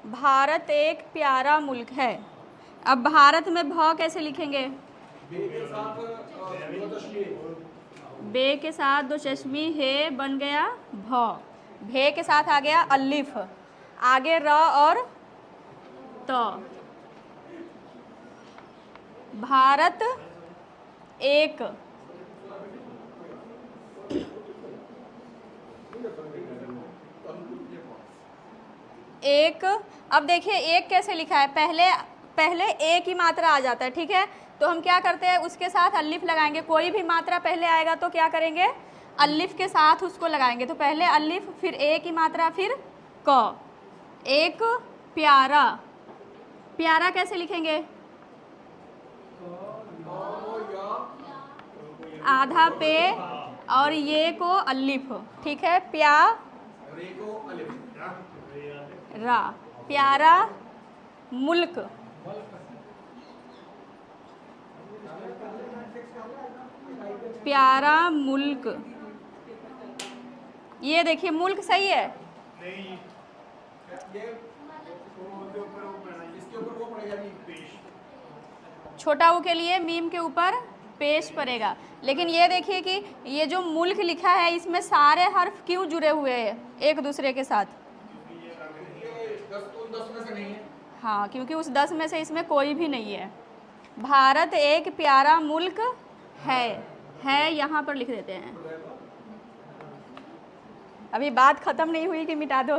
भारत एक प्यारा मुल्क है। अब भारत में भ कैसे लिखेंगे? बे के साथ दो चश्मी, हे बन गया भ, भे के साथ आ गया अलिफ, आगे र और त। भारत एक, एक। अब देखिए एक कैसे लिखा है, पहले एक ही मात्रा आ जाता है, ठीक है। तो हम क्या करते हैं, उसके साथ अलिफ लगाएंगे। कोई भी मात्रा पहले आएगा तो क्या करेंगे, अलिफ के साथ उसको लगाएंगे। तो पहले अलिफ, फिर एक ही मात्रा, फिर क। एक प्यारा, प्यारा कैसे लिखेंगे? आधा पे और ये को अलिफ, ठीक है। रा, प्यारा मुल्क, प्यारा मुल्क। ये देखिए मुल्क सही है। नहीं, छोटा ऊ के लिए मीम के ऊपर पेश पड़ेगा। लेकिन ये देखिए कि ये जो मुल्क लिखा है इसमें सारे हर्फ क्यों जुड़े हुए हैं एक दूसरे के साथ? हाँ, क्योंकि उस 10 में से इसमें कोई भी नहीं है। भारत एक प्यारा मुल्क है यहाँ पर लिख देते हैं। अभी बात खत्म नहीं हुई कि मिटा दो।